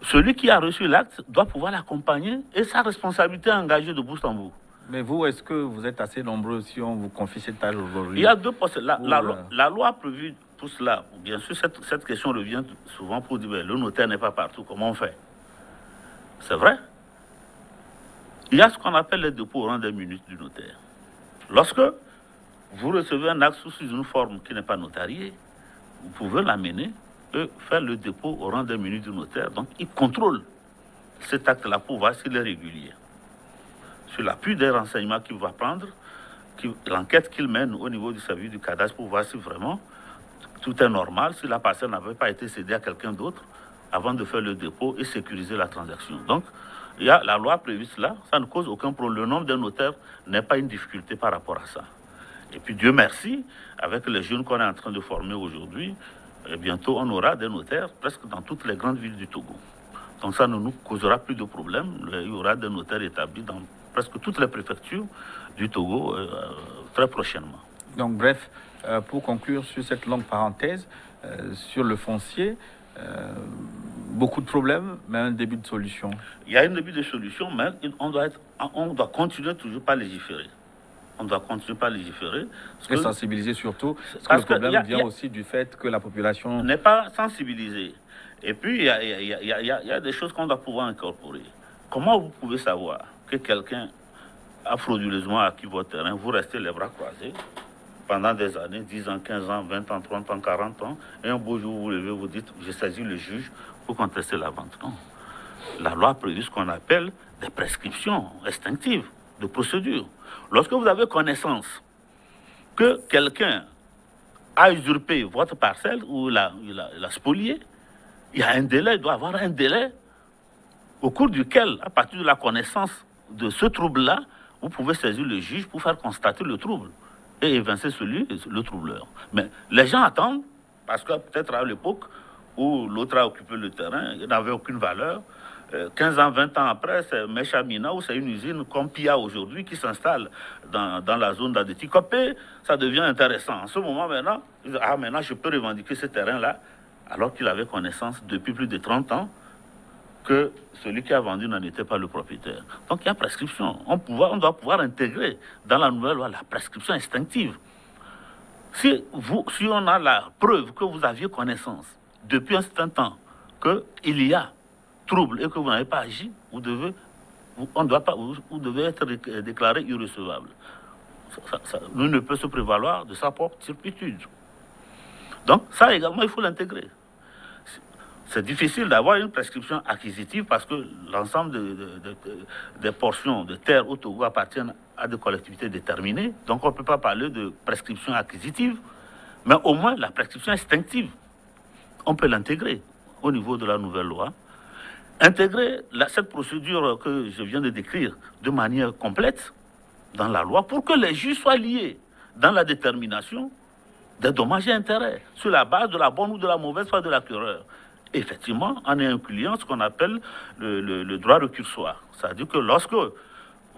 celui qui a reçu l'acte doit pouvoir l'accompagner et sa responsabilité est engagée de bout en bout. Mais vous, est-ce que vous êtes assez nombreux si on vous confie cette tâche aujourd'hui? Il y a deux postes. La loi a prévu tout cela. Bien sûr, cette question revient souvent pour dire le notaire n'est pas partout. Comment on fait? C'est vrai. Il y a ce qu'on appelle les dépôts au rang des minutes du notaire. Lorsque vous recevez un acte sous une forme qui n'est pas notariée, vous pouvez l'amener et faire le dépôt au rang des minutes du notaire. Donc, il contrôle cet acte-là pour voir s'il est régulier. Sur l'appui des renseignements qu'il va prendre, l'enquête qu'il mène au niveau du service du cadastre pour voir si vraiment tout est normal, si la personne n'avait pas été cédée à quelqu'un d'autre avant de faire le dépôt et sécuriser la transaction. Donc, il y a la loi prévue cela, ça ne cause aucun problème. Le nombre de notaires n'est pas une difficulté par rapport à ça. Et puis, Dieu merci, avec les jeunes qu'on est en train de former aujourd'hui, bientôt on aura des notaires presque dans toutes les grandes villes du Togo. Donc ça ne nous causera plus de problèmes. Il y aura des notaires établis dans presque toutes les préfectures du Togo très prochainement. Donc bref, pour conclure sur cette longue parenthèse, sur le foncier, beaucoup de problèmes, mais un début de solution. Il y a un début de solution, mais on doit continuer toujours pas légiférer. On doit continuer par légiférer. Et sensibiliser surtout, parce que le problème vient aussi du fait que la population n'est pas sensibilisée. Et puis, il y a des choses qu'on doit pouvoir incorporer. Comment vous pouvez savoir que quelqu'un a frauduleusement acquis votre terrain, vous restez les bras croisés pendant des années, 10 ans, 15 ans, 20 ans, 30 ans, 40 ans, et un beau jour, vous vous levez, vous dites, j'ai saisi le juge pour contester la vente. Non. La loi prévu ce qu'on appelle des prescriptions extinctives de procédure. Lorsque vous avez connaissance que quelqu'un a usurpé votre parcelle ou l'a spolié, il y a un délai, il doit y avoir un délai au cours duquel, à partir de la connaissance de ce trouble-là, vous pouvez saisir le juge pour faire constater le trouble et évincer le troubleur. Mais les gens attendent, parce que peut-être à l'époque où l'autre a occupé le terrain, il n'avait aucune valeur. 15 ans, 20 ans après, c'est Mechamina ou c'est une usine comme Pia aujourd'hui qui s'installe dans la zone d'Adetikopé. Ça devient intéressant. En ce moment, maintenant, maintenant je peux revendiquer ce terrain-là, alors qu'il avait connaissance depuis plus de 30 ans que celui qui a vendu n'en était pas le propriétaire. Donc il y a prescription. On doit pouvoir intégrer dans la nouvelle loi la prescription instinctive. Si on a la preuve que vous aviez connaissance depuis un certain temps qu'il y a trouble et que vous n'avez pas agi, vous devez être déclaré irrecevable. Nous ne peut se prévaloir de sa propre turpitude. Donc ça également, il faut l'intégrer. C'est difficile d'avoir une prescription acquisitive parce que l'ensemble des portions de terre au Togo appartiennent à des collectivités déterminées. Donc on ne peut pas parler de prescription acquisitive, mais au moins la prescription instinctive, on peut l'intégrer au niveau de la nouvelle loi. Intégrer cette procédure que je viens de décrire de manière complète dans la loi pour que les juges soient liés dans la détermination des dommages et intérêts sur la base de la bonne ou de la mauvaise foi de l'acquéreur. Effectivement, en incluant ce qu'on appelle le droit récursoire. C'est-à-dire que lorsque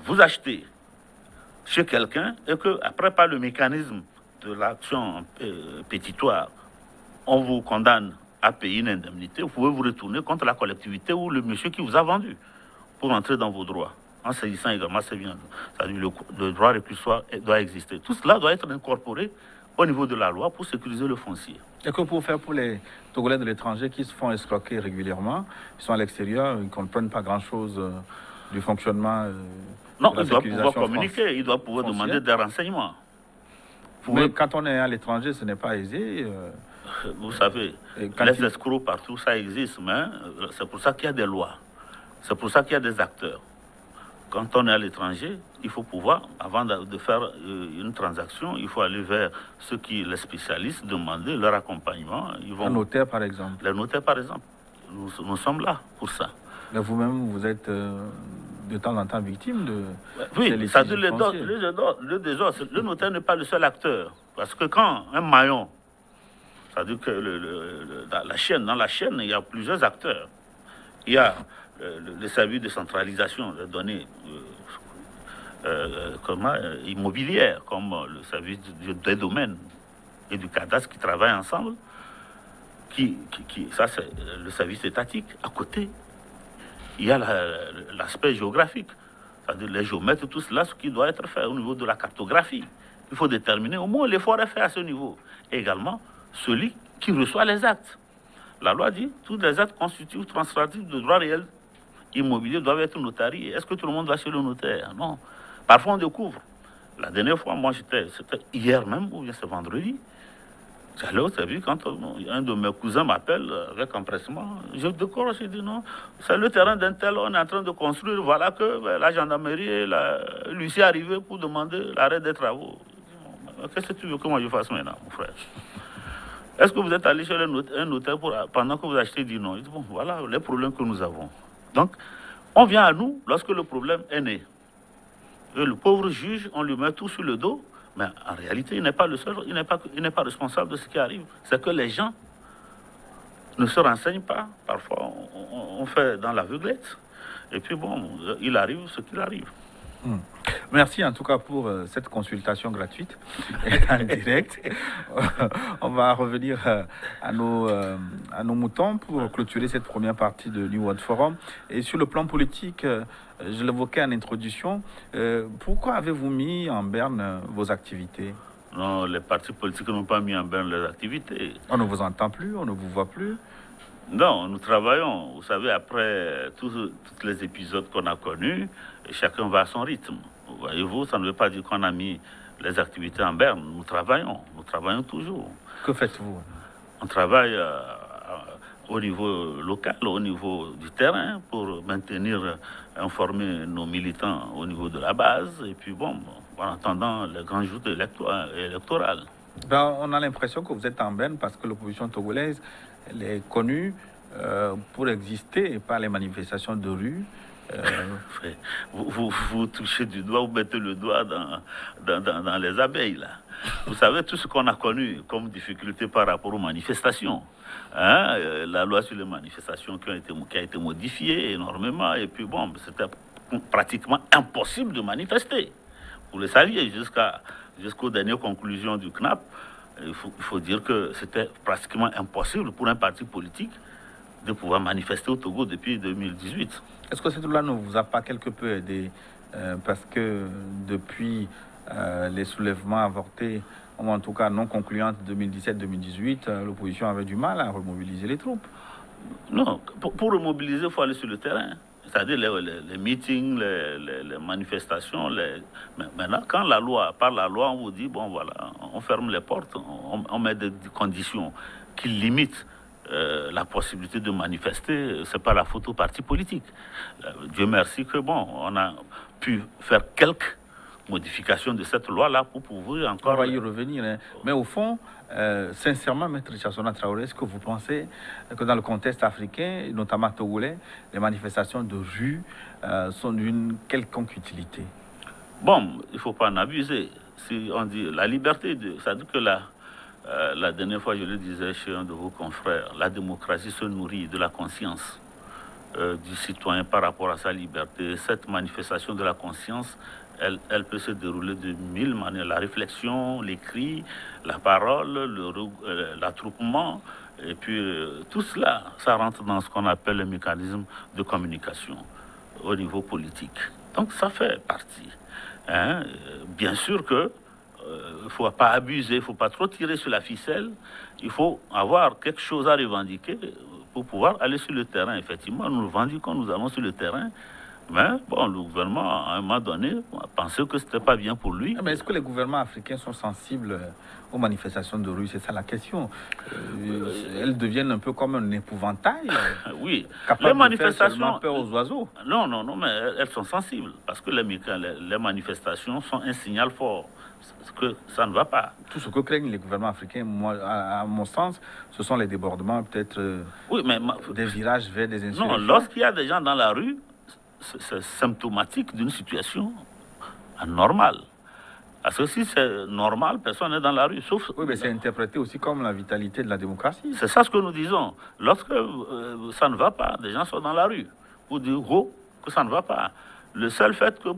vous achetez chez quelqu'un et que, après, par le mécanisme de l'action pétitoire, on vous condamne à payer une indemnité, vous pouvez vous retourner contre la collectivité ou le monsieur qui vous a vendu pour entrer dans vos droits. En saisissant également ces biens. C'est-à-dire le droit récursoire doit exister. Tout cela doit être incorporé au niveau de la loi pour sécuriser le foncier. Et que pour faire pour les Togolais de l'étranger qui se font escroquer régulièrement, ils sont à l'extérieur, ils ne comprennent pas grand-chose du fonctionnement non, ils doivent pouvoir communiquer, ils doivent pouvoir demander des renseignements. Mais quand on est à l'étranger, ce n'est pas aisé. Vous savez, les escrocs partout, ça existe, mais c'est pour ça qu'il y a des lois. C'est pour ça qu'il y a des acteurs. Quand on est à l'étranger, il faut pouvoir, avant de faire une transaction, il faut aller vers ceux qui, les spécialistes, demander leur accompagnement. Un notaire, par exemple. Les notaires, par exemple. Nous sommes là pour ça. Mais vous-même, vous êtes de temps en temps victime de... Oui, ça dit le notaire n'est pas le seul acteur. Parce que quand un maillon, c'est-à-dire que dans la chaîne, il y a plusieurs acteurs. Il y a le service de centralisation des données immobilières, comme le service des domaines et du cadastre qui travaillent ensemble. Ça, c'est le service étatique. À côté, il y a l'aspect géographique, c'est-à-dire les géomètres, tout cela, ce qui doit être fait au niveau de la cartographie. Il faut déterminer au moins l'effort est fait à ce niveau. Et également, celui qui reçoit les actes. La loi dit tous les actes constitutifs ou transfératifs de droit réel immobilier doivent être notariés. Est-ce que tout le monde va chez le notaire? Non. Parfois, on découvre. La dernière fois, moi, c'était hier même, ou bien c'est vendredi. J'allais au service quand un de mes cousins m'appelle avec empressement. Je décore, je dis non. C'est le terrain d'un tel, on est en train de construire. Voilà que la gendarmerie, l'huissier est arrivé pour demander l'arrêt des travaux. Qu'est-ce que tu veux que moi je fasse maintenant, mon frère? Est-ce que vous êtes allé chez un notaire pendant que vous achetez? Il dit non. Il dit bon, voilà les problèmes que nous avons. Donc, on vient à nous lorsque le problème est né. Et le pauvre juge, on lui met tout sur le dos, mais en réalité, il n'est pas le seul, il n'est pas responsable de ce qui arrive. C'est que les gens ne se renseignent pas. Parfois, on fait dans l'aveuglette. Et puis bon, il arrive ce qu'il arrive. Merci en tout cas pour cette consultation gratuite en direct. On va revenir à nos moutons pour clôturer cette première partie de New World Forum. Et sur le plan politique, je l'évoquais en introduction, pourquoi avez-vous mis en berne vos activités? Non, les partis politiques n'ont pas mis en berne leurs activités. On ne vous entend plus, on ne vous voit plus. Non, nous travaillons. Vous savez, après tous les épisodes qu'on a connus, chacun va à son rythme. Voyez-vous, ça ne veut pas dire qu'on a mis les activités en berne. Nous travaillons toujours. Que faites-vous? On travaille au niveau local, au niveau du terrain, pour maintenir, informer nos militants au niveau de la base, et puis bon, en attendant les grands jours électoraux. Ben, on a l'impression que vous êtes en berne parce que l'opposition togolaise, elle est connue pour exister par les manifestations de rue. Vous touchez du doigt, vous mettez le doigt dans les abeilles, là. Vous savez tout ce qu'on a connu comme difficulté par rapport aux manifestations. Hein? La loi sur les manifestations qui a été modifiée énormément. Et puis bon, c'était pratiquement impossible de manifester. Vous le saviez, jusqu'aux dernières conclusions du CNAP. Il faut dire que c'était pratiquement impossible pour un parti politique de pouvoir manifester au Togo depuis 2018. Est-ce que cette loi ne vous a pas quelque peu aidé parce que depuis les soulèvements avortés, ou en tout cas non concluants 2017-2018, l'opposition avait du mal à remobiliser les troupes? Non, pour remobiliser, il faut aller sur le terrain. C'est-à-dire les meetings, les manifestations. Maintenant, quand par la loi, on vous dit, bon voilà, on ferme les portes, on met des conditions qui limitent la possibilité de manifester, c'est pas la faute au parti politique. Dieu merci que bon, on a pu faire quelques modifications de cette loi-là pour pouvoir encore... On va y revenir, hein. Mais au fond, sincèrement, Maître Chassona Traoré, est-ce que vous pensez que dans le contexte africain, notamment togolais, les manifestations de rue sont d'une quelconque utilité? Bon, il ne faut pas en abuser. Si on dit la liberté, ça dit que la dernière fois, je le disais chez un de vos confrères, la démocratie se nourrit de la conscience du citoyen par rapport à sa liberté. Cette manifestation de la conscience, elle peut se dérouler de mille manières. La réflexion, l'écrit, la parole, l'attroupement, et puis tout cela, ça rentre dans ce qu'on appelle le mécanisme de communication au niveau politique. Donc ça fait partie. Hein. Bien sûr que il ne faut pas abuser, il ne faut pas trop tirer sur la ficelle. Il faut avoir quelque chose à revendiquer pour pouvoir aller sur le terrain. Effectivement, nous revendiquons, nous allons sur le terrain. Mais bon, le gouvernement, à un moment donné, a pensé que ce n'était pas bien pour lui. Mais est-ce que les gouvernements africains sont sensibles aux manifestations de rue? C'est ça la question. Elles deviennent un peu comme un épouvantail. Oui. Les manifestations... De peur aux oiseaux. Non, mais elles sont sensibles. Parce que les manifestations sont un signal fort. Que ça ne va pas. Tout ce que craignent les gouvernements africains, moi, à mon sens, ce sont les débordements, peut-être oui, mais des virages vers des insurrections. Non, lorsqu'il y a des gens dans la rue, c'est symptomatique d'une situation anormale. Parce que si c'est normal, personne n'est dans la rue, sauf... Oui, mais c'est interprété aussi comme la vitalité de la démocratie. C'est ça ce que nous disons. Lorsque ça ne va pas, des gens sont dans la rue pour dire que ça ne va pas. Le seul fait que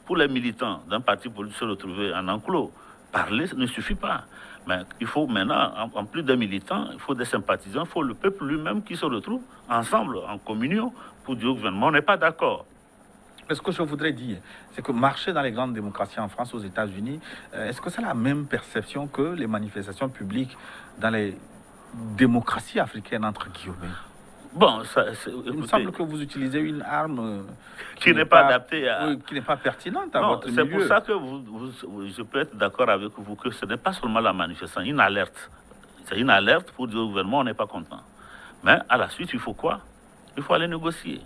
pour les militants d'un parti politique se retrouver en enclos, parler ne suffit pas. Mais il faut maintenant, en plus des militants, il faut des sympathisants, il faut le peuple lui-même qui se retrouve ensemble, en communion, pour dire au gouvernement, on n'est pas d'accord. Ce que je voudrais dire, c'est que marcher dans les grandes démocraties en France, aux États-Unis, est-ce que c'est la même perception que les manifestations publiques dans les démocraties africaines, entre guillemets? Bon, il me semble que vous utilisez une arme qui n'est pas adaptée à... qui n'est pas pertinente à votre milieu. C'est pour ça que je peux être d'accord avec vous que ce n'est pas seulement la manifestation, une alerte. C'est une alerte pour dire au gouvernement on n'est pas content. Mais à la suite, il faut quoi? Il faut aller négocier.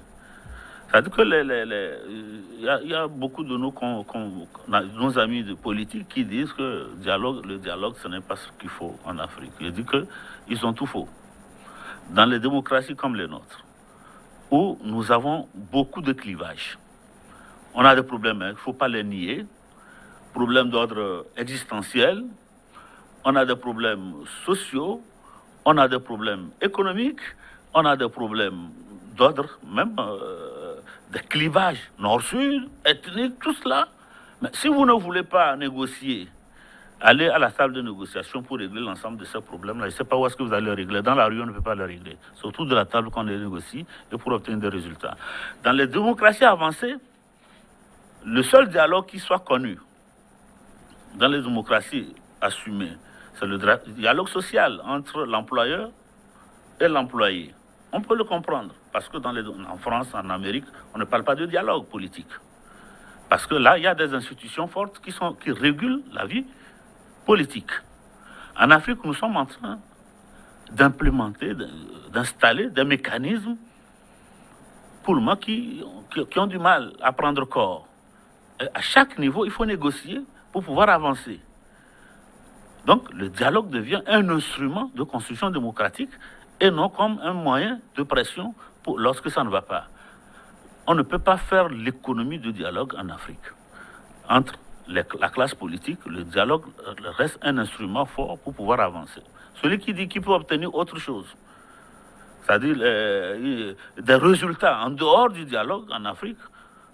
C'est-à-dire que il y a beaucoup de nos amis de politique qui disent que le dialogue, ce n'est pas ce qu'il faut en Afrique. Je dis qu'ils ont tout faux. Dans les démocraties comme les nôtres, où nous avons beaucoup de clivages, on a des problèmes, il ne faut pas les nier, problèmes d'ordre existentiel, on a des problèmes sociaux, on a des problèmes économiques, on a des problèmes d'ordre même des clivages nord-sud, ethniques, tout cela. Mais si vous ne voulez pas négocier, allez à la table de négociation pour régler l'ensemble de ces problèmes-là. Je ne sais pas où est-ce que vous allez les régler. Dans la rue, on ne peut pas les régler. C'est autour de la table qu'on les négocie et pour obtenir des résultats. Dans les démocraties avancées, le seul dialogue qui soit connu dans les démocraties assumées, c'est le dialogue social entre l'employeur et l'employé. On peut le comprendre, parce que en France, en Amérique, on ne parle pas de dialogue politique. Parce que là, il y a des institutions fortes qui régulent la vie politique. En Afrique, nous sommes en train d'implémenter, d'installer des mécanismes, pour le moment, qui ont du mal à prendre corps. Et à chaque niveau, il faut négocier pour pouvoir avancer. Donc, le dialogue devient un instrument de construction démocratique et non comme un moyen de pression lorsque ça ne va pas. On ne peut pas faire l'économie du dialogue en Afrique. Entre la classe politique, le dialogue reste un instrument fort pour pouvoir avancer. Celui qui dit qu'il peut obtenir autre chose, c'est-à-dire des résultats en dehors du dialogue en Afrique,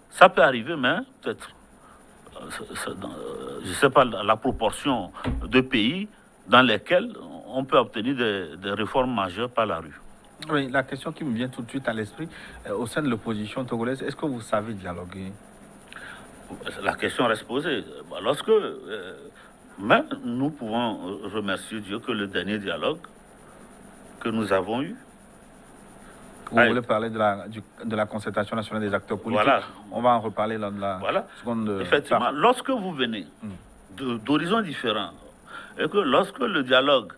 ça peut arriver, mais peut-être, je ne sais pas la proportion de pays dans lesquels on peut obtenir des réformes majeures par la rue. Oui, la question qui me vient tout de suite à l'esprit, au sein de l'opposition togolaise, est-ce que vous savez dialoguer? La question reste posée. Lorsque, mais nous pouvons remercier Dieu que le dernier dialogue que nous avons eu. Vous voulez parler de la concertation nationale des acteurs politiques? Voilà. On va en reparler dans la seconde. Effectivement, lorsque vous venez d'horizons différents, et que lorsque le dialogue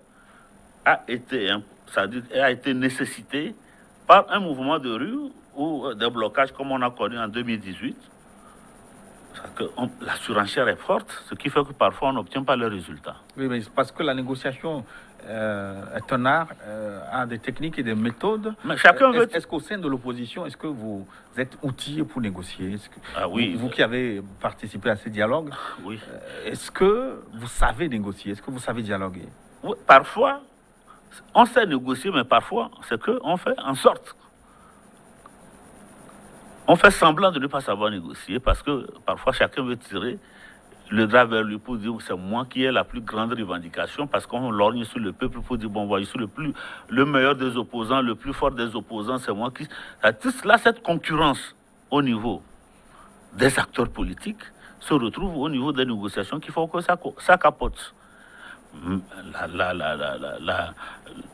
a été nécessité par un mouvement de rue ou des blocages comme on a connu en 2018, la surenchère est forte, ce qui fait que parfois on n'obtient pas le résultat. Oui, mais parce que la négociation est un art, a des techniques et des méthodes. Mais chacun veut... Est-ce qu'au sein de l'opposition, est-ce que vous êtes outillé pour négocier? Oui. Vous qui avez participé à ces dialogues, oui. Est-ce que vous savez négocier? Est-ce que vous savez dialoguer? Oui, parfois, on sait négocier, mais parfois, c'est qu'on fait en sorte. On fait semblant de ne pas savoir négocier parce que parfois chacun veut tirer le drap vers lui pour dire c'est moi qui ai la plus grande revendication parce qu'on lorgne sur le peuple pour dire bon, voilà, je suis le meilleur des opposants, le plus fort des opposants, c'est moi qui... Là, cette concurrence au niveau des acteurs politiques se retrouve au niveau des négociations qui font que ça capote.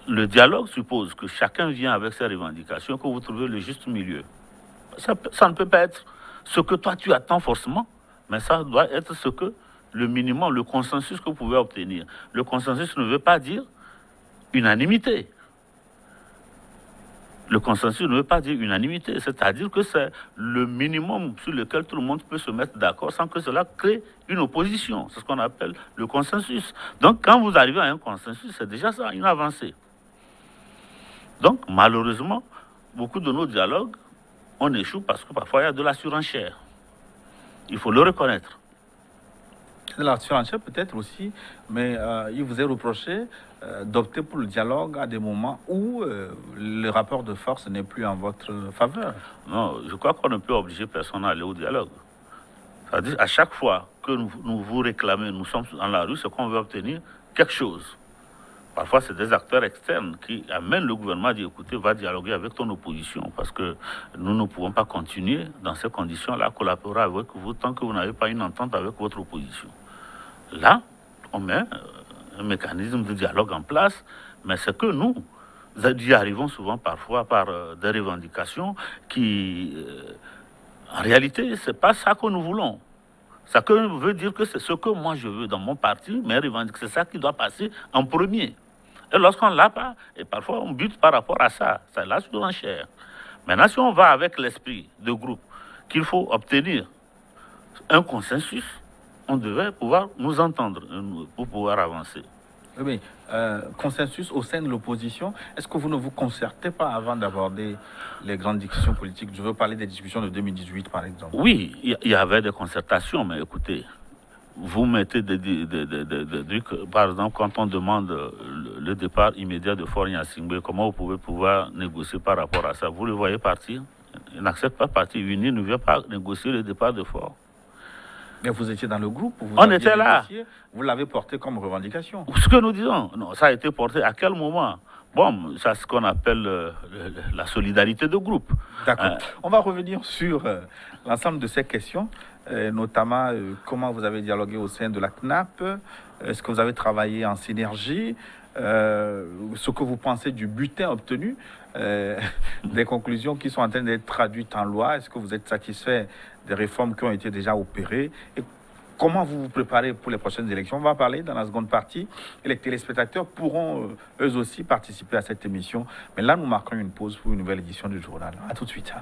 Le dialogue suppose que chacun vient avec ses revendications, que vous trouvez le juste milieu. Ça ne peut pas être ce que toi tu attends forcément, mais ça doit être ce que le minimum, le consensus que vous pouvez obtenir. Le consensus ne veut pas dire unanimité. Le consensus ne veut pas dire unanimité, c'est-à-dire que c'est le minimum sur lequel tout le monde peut se mettre d'accord sans que cela crée une opposition. C'est ce qu'on appelle le consensus. Donc quand vous arrivez à un consensus, c'est déjà ça, une avancée. Donc malheureusement, beaucoup de nos dialogues, on échoue parce que parfois il y a de la surenchère. Il faut le reconnaître. De la surenchère peut-être aussi, mais il vous est reproché d'opter pour le dialogue à des moments où le rapport de force n'est plus en votre faveur. Non, je crois qu'on ne peut obliger personne à aller au dialogue. C'est-à-dire à chaque fois que nous vous réclamez, nous sommes dans la rue, c'est qu'on veut obtenir quelque chose. Parfois, c'est des acteurs externes qui amènent le gouvernement à dire, écoutez, va dialoguer avec ton opposition, parce que nous ne pouvons pas continuer dans ces conditions-là à collaborer avec vous tant que vous n'avez pas une entente avec votre opposition. Là, on met un mécanisme de dialogue en place, mais c'est que nous y arrivons souvent parfois par des revendications qui, en réalité, ce n'est pas ça que nous voulons. Ça veut dire que c'est ce que moi je veux dans mon parti, mais c'est ça qui doit passer en premier. Et lorsqu'on ne l'a pas, et parfois on bute par rapport à ça, c'est la surenchère. Maintenant, si on va avec l'esprit de groupe, qu'il faut obtenir un consensus, on devait pouvoir nous entendre pour pouvoir avancer. Oui, consensus au sein de l'opposition. Est-ce que vous ne vous concertez pas avant d'aborder les grandes discussions politiques? Je veux parler des discussions de 2018, par exemple. Oui, il y avait des concertations, mais écoutez, vous mettez des trucs, par exemple, quand on demande le départ immédiat de Faure Gnassingbé, comment vous pouvez pouvoir négocier par rapport à ça? Vous le voyez partir? Il n'accepte pas partir. UNI ne vient pas négocier le départ de Faure. Mais vous étiez dans le groupe, on était là. Vous l'avez porté comme revendication. Ce que nous disons, non, ça a été porté à quel moment? Bon, c'est ce qu'on appelle la solidarité de groupe. D'accord. On va revenir sur l'ensemble de ces questions, notamment comment vous avez dialogué au sein de la CNAP, est-ce que vous avez travaillé en synergie, ce que vous pensez du butin obtenu, des conclusions qui sont en train d'être traduites en loi, est-ce que vous êtes satisfait des réformes qui ont été déjà opérées et comment vous vous préparez pour les prochaines élections? On va parler dans la seconde partie et les téléspectateurs pourront eux aussi participer à cette émission. Mais là, nous marquons une pause pour une nouvelle édition du journal. À tout de suite.